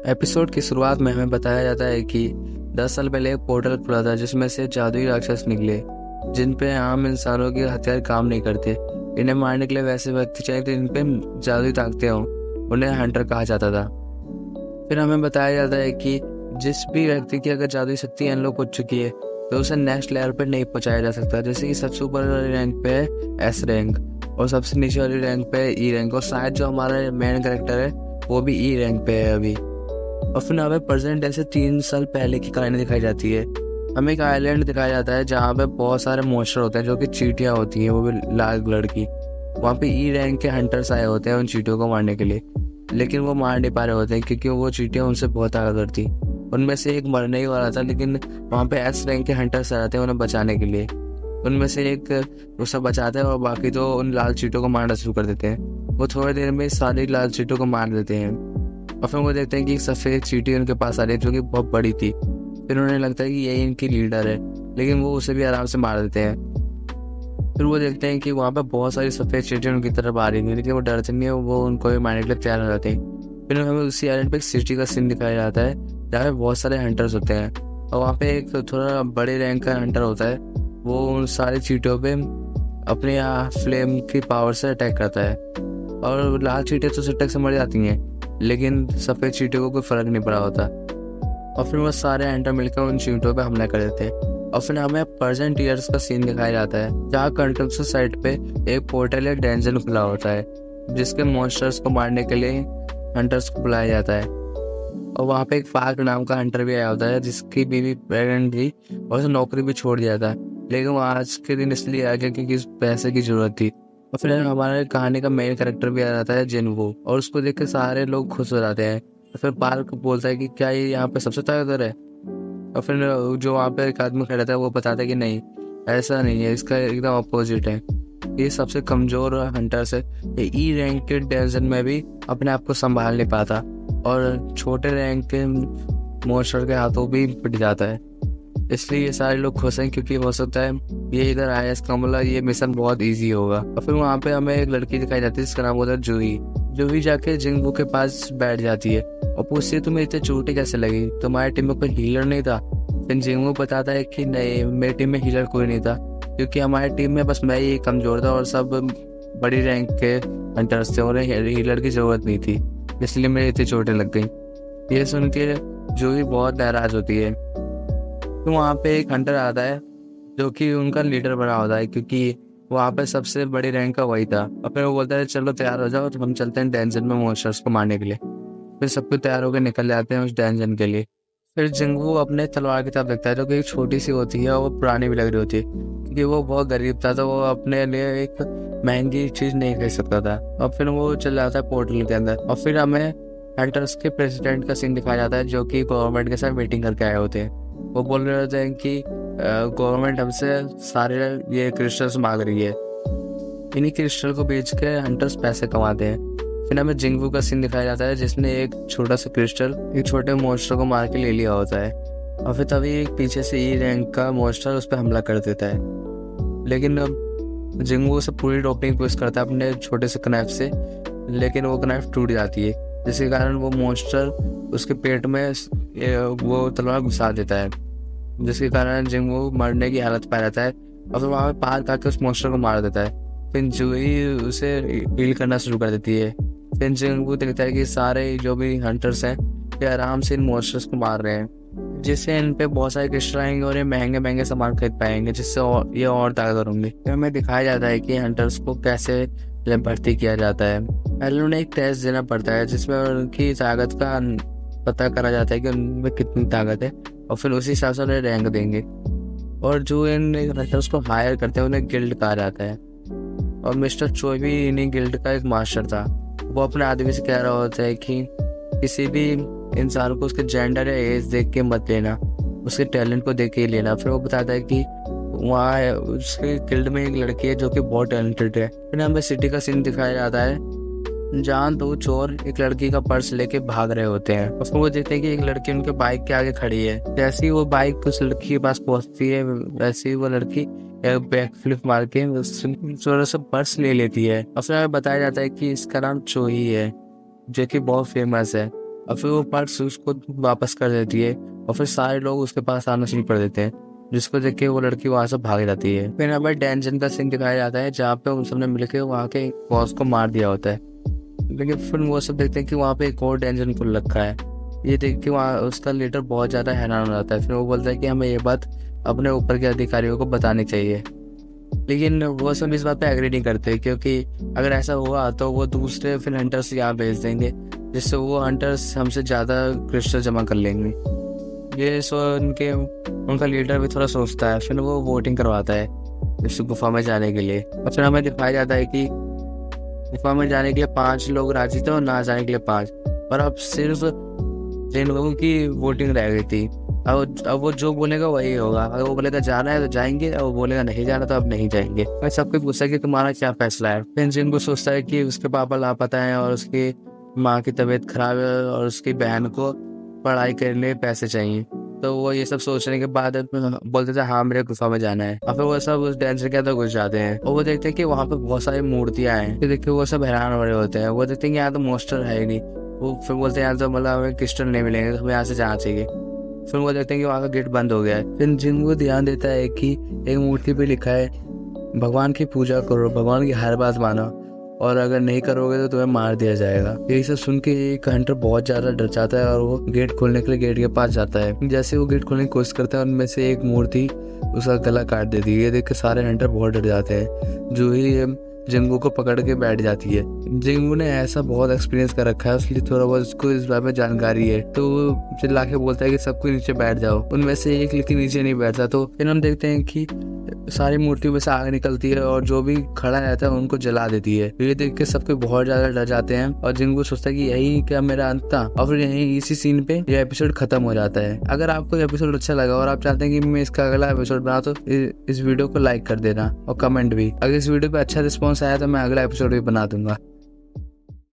Episode की शुरुआत में हमें बताया जाता है कि 10 साल पहले एक पोर्टल खुला था जिसमें से जादुई राक्षस निकले, जिन पे आम इंसानों के हथियार काम नहीं करते। इन्हें मारने के लिए वैसे व्यक्ति चाहिए थे जिन पे जादुई ताकतें हों, उन्हें हंटर कहा जाता था। फिर हमें बताया जाता है कि जिस भी व्यक्ति की अगर जादुई शक्ति अनलॉक हो चुकी है तो उसे नेक्स्ट लेवल पर नहीं पहुंचाया जा सकता। जैसे कि सबसे ऊपर वाली रैंक पे है एस रैंक और सबसे नीचे वाली रैंक पे है ई रैंक, और शायद जो हमारा मेन कैरेक्टर है वो भी ई रैंक पे है अभी। और फिर हमें प्रेजेंट ऐसे 3 साल पहले की कहानी दिखाई जाती है। हमें एक आइलैंड दिखाया जाता है जहाँ पे बहुत सारे मॉन्स्टर होते हैं जो कि चींटियाँ होती हैं, वो भी लाल कलर की। वहाँ पे ई रैंक के हंटर्स आए होते हैं उन चींटियों को मारने के लिए, लेकिन वो मार नहीं पा रहे होते हैं क्योंकि वो चींटियाँ उनसे बहुत ताकतवर थी। उनमें से एक मरने ही वाला था, लेकिन वहाँ पे एस रैंक के हंटर्स आते हैं उन्हें बचाने के लिए। उनमें से एक उसे बचाता है और बाकी तो उन लाल चींटियों को मारना शुरू कर देते हैं। वो थोड़ी देर में सारी लाल चींटियों को मार देते हैं और फिर वो देखते हैं कि एक सफ़ेद चींटी उनके पास आ रही है जो कि बहुत बड़ी थी। फिर उन्हें लगता है कि यही इनकी लीडर है, लेकिन वो उसे भी आराम से मार देते हैं। फिर वो देखते हैं कि वहाँ पे बहुत सारी सफ़ेद चींटियाँ उनकी तरफ आ रही थी, लेकिन वो डरते नहीं है, वो उनको भी मारने के लिए तैयार हो जाते हैं। फिर हमें उसी आइलैंड पे एक सिटी का सीन दिखाया जाता है जहाँ पे बहुत सारे हंटर्स होते हैं, और वहाँ पे एक थोड़ा बड़े रैंक का हंटर होता है। वो उन सारी चींटियों पे अपने फ्लेम की पावर से अटैक करता है, और लाल चींटियाँ तो सटक से मर जाती हैं, लेकिन सफ़ेद चींटियों को कोई फ़र्क नहीं पड़ा होता। और फिर वो सारे हंटर मिलकर उन चींटियों पे हमला कर देते हैं। और फिर हमें प्रेजेंट ईयर्स का सीन दिखाया जाता है जहाँ कंस्ट्रक्शन साइट पे एक पोर्टल या डेंजन खुला होता है जिसके मॉन्स्टर्स को मारने के लिए हंटर्स को बुलाया जाता है। और वहाँ पे एक फाक नाम का हंटर भी आया होता है जिसकी बीवी प्रेग्नेंट थी और उसे नौकरी भी छोड़ दिया था, लेकिन वो आज के दिन इसलिए आ गया क्योंकि उस पैसे की जरूरत थी। और फिर हमारे कहानी का मेन कैरेक्टर भी आ जाता है जिनवू, और उसको देख के सारे लोग खुश हो जाते हैं। और फिर पार्क बोलता है कि क्या ये यहाँ पे सबसे ताकतवर है। और फिर जो वहाँ पे एक आदमी खड़ा था वो बताता है कि नहीं, ऐसा नहीं है, इसका एकदम अपोजिट है, ये सबसे कमज़ोर हंटर्स है। ये ई रैंक के डेजन में भी अपने आप को संभाल नहीं पाता और छोटे रैंक के मॉन्स्टर के हाथों भी पिट जाता है। इसलिए ये सारे लोग खुश हैं क्योंकि हो सकता है ये इधर आया इसका मतलब ये मिशन बहुत इजी होगा। और फिर वहाँ पे हमें एक लड़की दिखाई जाती है जिसका नाम होता है जूही। जूही जाके जिंगबू के पास बैठ जाती है और पूछती है तुम्हें इतनी चोटें कैसे लगी, तुम्हारी टीम में कोई हीलर नहीं था। फिर जिंगबू बताता है कि नहीं, मेरी टीम में हीलर कोई नहीं था क्योंकि हमारी टीम में बस मैं ही कमज़ोर था और सब बड़ी रैंक के हंटर्स थे, उन्हें हीलर की ज़रूरत नहीं थी, इसलिए मेरी इतनी चोटें लग गई। ये सुन के जूही बहुत नाराज़ होती है। तो वहाँ पे एक हंटर आता है जो कि उनका लीडर बना होता है क्योंकि वहाँ पे सबसे बड़ी रैंक का वही था। और फिर वो बोलता है चलो तैयार हो जाओ तो हम चलते हैं डेंजन में मॉन्स्टर्स को मारने के लिए। फिर सबको तैयार होकर निकल जाते हैं उस डेंजन के लिए। फिर जिंगू अपने तलवार की तरफ देखता है जो कि एक छोटी सी होती है और वो पुरानी भी लग रही होती है क्योंकि वो बहुत गरीब था, तो वो अपने लिए एक महंगी चीज़ नहीं खरीद सकता था। और फिर वो चल जाता है पोर्टल के अंदर। और फिर हमें हंटर्स के प्रेसिडेंट का सीन दिखाया जाता है जो कि गवर्नमेंट के साथ मीटिंग करके आए होते हैं। वो बोल रहे होते हैं कि गवर्नमेंट हमसे सारे ये क्रिस्टल्स मांग रही है, इन्हीं क्रिस्टल को बेच के हंटर्स पैसे कमाते हैं। फिर हमें जिंगवू का सीन दिखाया जाता है जिसने एक छोटा सा क्रिस्टल एक छोटे मॉन्स्टर को मार के ले लिया होता है, और फिर तभी एक पीछे से ई रैंक का मॉन्स्टर उस पर हमला कर देता है। लेकिन अब जिंगवू से पूरी रोकने की कोशिश करता है अपने छोटे से कनाइफ से, लेकिन वो कनाइफ टूट जाती है जिसके कारण वो मॉन्स्टर उसके पेट में वो तलवार घुसा देता है, जिसके कारण जिंगवू मरने की हालत में रहता है। और फिर वहाँ पे पार करके उस मॉन्स्टर को मार देता है। फिर जूही उसे हील करना शुरू कर देती है। फिर जिंगवू देखता है कि सारे जो भी हंटर्स हैं ये आराम से इन मॉन्स्टर्स को मार रहे हैं, जिससे इन पे बहुत सारे क्रिस्टल आएंगे और ये महंगे महंगे सामान खरीद पाएंगे, जिससे ये और ताकतवर होंगे। फिर हमें दिखाया जाता है कि हंटर्स को कैसे भर्ती किया जाता है। पहले उन्हें एक टेस्ट देना पड़ता है जिसमें उनकी ताकत का पता करा जाता है कि उनमें कितनी ताकत है, और फिर उसी हिसाब से उन्हें रैंक देंगे। और जो इन हंटर्स को हायर करते हैं उन्हें गिल्ड कहा जाता है। और मिस्टर चोई भी इन्हीं गिल्ड का एक मास्टर था। वो अपने आदमी से कह रहा होता है कि किसी भी इंसान को उसके जेंडर या एज देख के मत लेना, उसके टैलेंट को देख के ही लेना। फिर वो बताता है कि वहाँ उसके गिल्ड में एक लड़की है जो कि बहुत टैलेंटेड है। फिर हमें सिटी का सीन दिखाया जाता है जहाँ दो चोर एक लड़की का पर्स लेके भाग रहे होते हैं। उसमें वो देखते हैं कि एक लड़की उनके बाइक के आगे खड़ी है। जैसे ही वो बाइक उस लड़की के पास पहुंचती है वैसे ही वो लड़की बैक फ्लिप मार के चोरों से पर्स ले लेती है। और फिर हमें बताया जाता है कि इसका नाम चोही है जो कि बहुत फेमस है। और फिर वो पार्ट्स उसको वापस कर देती है और फिर सारे लोग उसके पास आना शुरू कर देते हैं, जिसको देख के वो लड़की वहाँ से भाग जाती है। फिर हमें डेंजन का सीन दिखाया जाता है जहाँ पे उन सबने मिलकर वहाँ के बॉस को मार दिया होता है। लेकिन फिर वो सब देखते हैं कि वहाँ पे एक और डेंजन खुल रखा है। ये देख के वहाँ उसका लीडर बहुत ज़्यादा हैरान हो जाता है। फिर वो बोलता है कि हमें ये बात अपने ऊपर के अधिकारियों को बतानी चाहिए। लेकिन वो सब इस बात पे एग्री नहीं करते, क्योंकि अगर ऐसा हुआ तो वो दूसरे फिर हंटर्स यहाँ भेज देंगे, जिससे वो हंटर्स हमसे ज़्यादा क्रिस्टल जमा कर लेंगे। ये उनका लीडर भी थोड़ा सोचता है। फिर वो वोटिंग करवाता है इस गुफा में जाने के लिए। और फिर हमें दिखाया जाता है कि गुफा में जाने के लिए 5 लोग राजी थे और ना जाने के लिए 5, और अब सिर्फ 3 लोगों की वोटिंग रह गई थी। अब वो जो बोलेगा वही होगा। अगर वो बोलेगा जाना है तो जाएंगे, और वो बोलेगा नहीं जाना तो अब नहीं जाएंगे। मैं सबको पूछा कि तुम्हारा क्या फैसला है। फिर जिनको सोचता है कि उसके पापा लापता है और उसकी माँ की तबीयत खराब है और उसकी बहन को पढ़ाई करने के लिए पैसे चाहिए, तो वो ये सब सोचने के बाद बोलते थे हाँ मेरे गुफा में जाना है। और फिर वो सब उस डेंजर के अंदर घुस जाते हैं और वो देखते हैं कि वहाँ पे बहुत सारी मूर्तियाँ हैं। फिर देख के वो सब हैरान हो रहे होते हैं। वो देखते हैं कि यहाँ तो मोस्टर है ही नहीं। वो फिर बोलते हैं यहाँ तो मतलब हमें क्रिस्टल नहीं मिलेंगे, तो हमें यहाँ से जाना चाहिए। फिर वो देखते हैं कि वहाँ का गेट बंद हो गया है। फिर जिनको ध्यान देता है कि एक मूर्ति पे लिखा है भगवान की पूजा करो, भगवान की हर बात मानो, और अगर नहीं करोगे तो तुम्हें मार दिया जाएगा। यही सब सुन के एक हंटर बहुत ज्यादा डर जाता है और वो गेट खोलने के लिए गेट के पास जाता है। जैसे वो गेट खोलने की कोशिश करता है, उनमें से एक मूर्ति उसका गला काट देती है। ये देख के सारे हंटर बहुत डर जाते हैं। जो ही जिंगू को पकड़ के बैठ जाती है। जिंगू ने ऐसा बहुत एक्सपीरियंस कर रखा है, इसलिए थोड़ा बहुत उसको इस बारे में जानकारी है। तो वो चिल्ला के बोलता है कि सबको नीचे बैठ जाओ। उनमें से एक लेकिन नीचे नहीं बैठता। तो फिर हम देखते हैं कि सारी मूर्तियों में से आग निकलती है और जो भी खड़ा रहता है उनको जला देती है। ये देख के सबके बहुत ज्यादा डर जाते हैं और जिंगू सोचता है कि यही क्या मेरा अंत था, और फिर यही इसी सीन पे ये एपिसोड खत्म हो जाता है। अगर आपको एपिसोड अच्छा लगा और आप चाहते हैं कि मैं इसका अगला एपिसोड बना, तो इस वीडियो को लाइक कर देना और कमेंट भी। अगर इस वीडियो पे अच्छा रिस्पॉन्स आया तो मैं अगला एपिसोड भी बना दूंगा।